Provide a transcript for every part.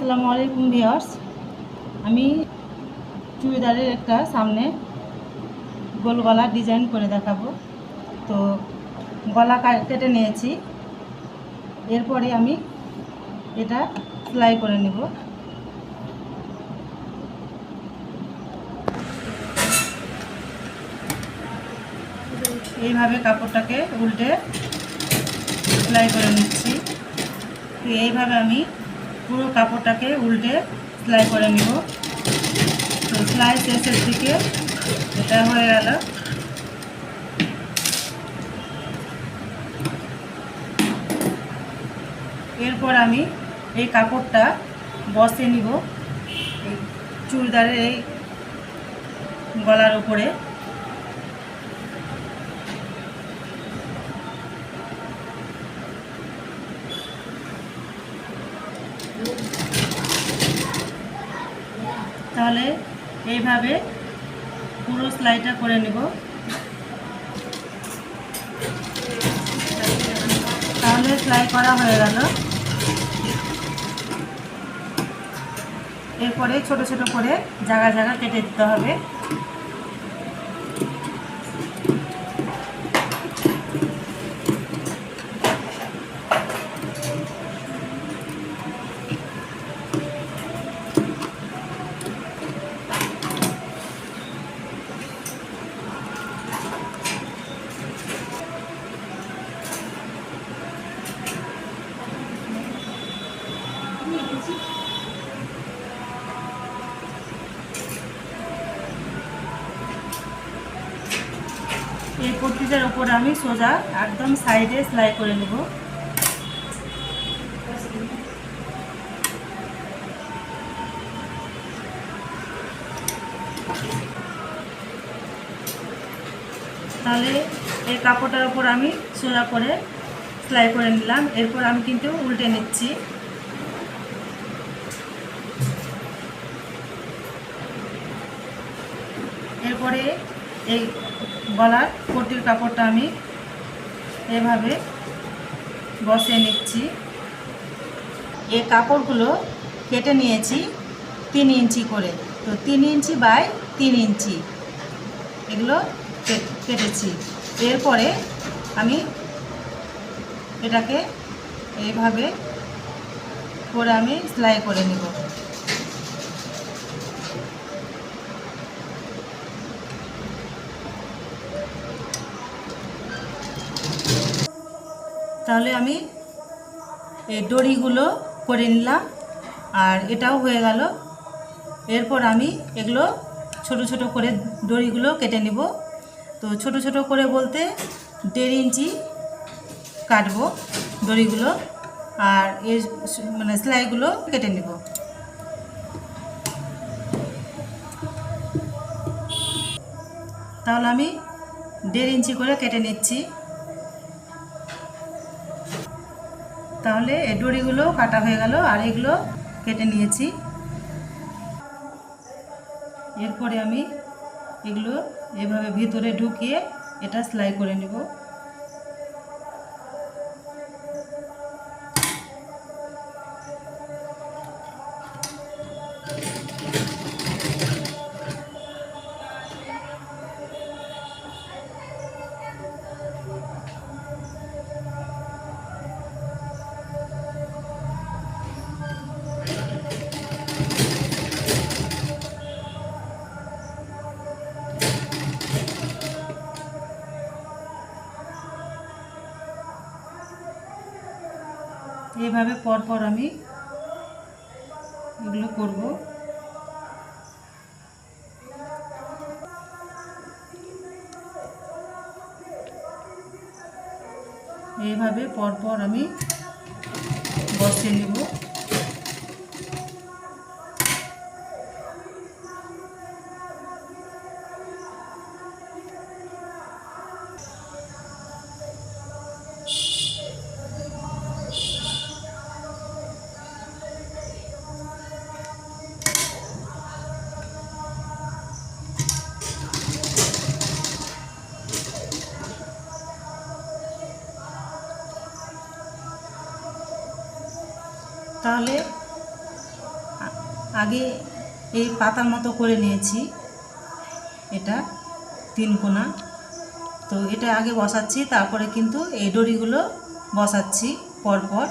আসসালামু আলাইকুম ভিউয়ার্স। আমি চুড়িদারের একটা সামনে গোল গলা ডিজাইন করে দেখাবো। তো গলা কেটে নিয়েছি, এরপরে আমি এটা সেলাই করে নেব। এইভাবে কাপড়টাকে উল্টে সেলাই করে নিচ্ছি। তো এইভাবে আমি পুরো কাপড়টাকে উল্টে সেলাই করে নেব। তো সেলাই শেষের দিকে এটা হয়ে গেল। এরপর আমি এই কাপড়টা বসে নিব এই চুড়িদারের এই গলার উপরে। তাহলে এইভাবে পুরো সেলাইটা করে নেব। তাহলে সেলাই করা হয়ে গেল। এরপরে ছোট ছোট করে জায়গা জায়গা কেটে দিতে হবে। এই পট্টিটার উপর আমি সোজা একদম সাইডে সেলাই করে নেব। তাহলে এই কাপড়টার উপর আমি সোজা করে সেলাই করে নিলাম। এরপর আমি কিন্তু উল্টে নিচ্ছি। এরপরে এই গলার পট্টির কাপড়টা আমি এভাবে বসিয়ে নিচ্ছি। এই কাপড়গুলো কেটে নিয়েছি 3 ইঞ্চি করে। তো 3 ইঞ্চি বাই 3 ইঞ্চি এগুলো কেটেছি। এরপরে আমি এটাকে এইভাবে করে আমি সেলাই করে নেব। তাহলে আমি এই দড়িগুলো করে নিলাম, আর এটাও হয়ে গেল। এরপর আমি এগুলো ছোট ছোট করে দড়িগুলো কেটে নেব। তো ছোট ছোট করে বলতে 1.5 ইঞ্চি কাটবো দড়িগুলো, আর এর মানে সেলাইগুলো কেটে নেব। তাহলে আমি 1.5 ইঞ্চি করে কেটে নিচ্ছি। তাহলে এই দড়িগুলো কাটা হয়ে গেল, আর এগুলো কেটে নিয়েছি। এরপরে আমি এগুলো এভাবে ভিতরে ঢুকিয়ে এটা সেলাই করে নেব। এইভাবে পরপর আমি এগুলো করব। এইভাবে পরপর আমি বসিয়ে নেব। আগে এই পাতার মতো করে নিয়েছি, এটা 3 কোনা। তো এটা আগে বসাচ্ছি, তারপরে কিন্তু এই ডরিগুলো বসাচ্ছি পরপর।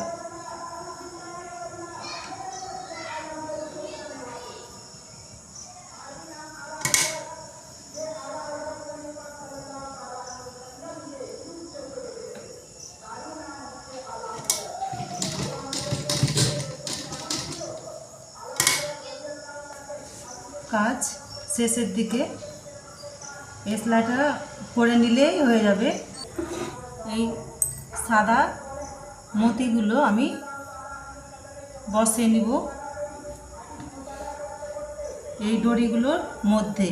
কাজ শেষের দিকে, এই সেলাইটা করে নিলেই হয়ে যাবে। এই সাদা মতিগুলো আমি বসিয়ে নিব এই ডরিগুলোর মধ্যে।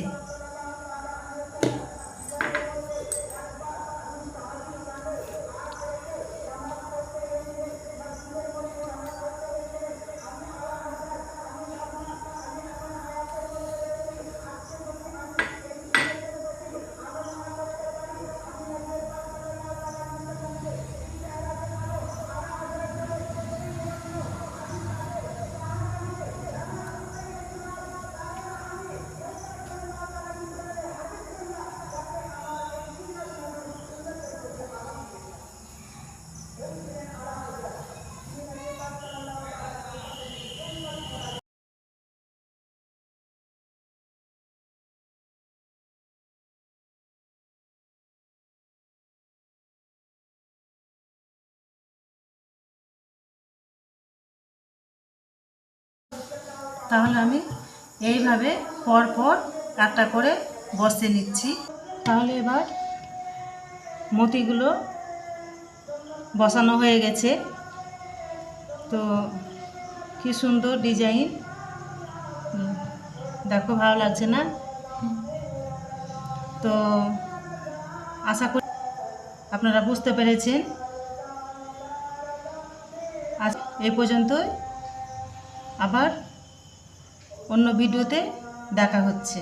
তাহলে আমি এইভাবে পরপর একটা করে বসিয়ে নিচ্ছি। তাহলে এবার মতিগুলো বসানো হয়ে গেছে। তো কি সুন্দর ডিজাইন, দেখো ভালো লাগছে না? তো আশা করি আপনারা বুঝতে পেরেছেন। আজ এই পর্যন্তই, আবার অন্য ভিডিওতে দেখা হচ্ছে।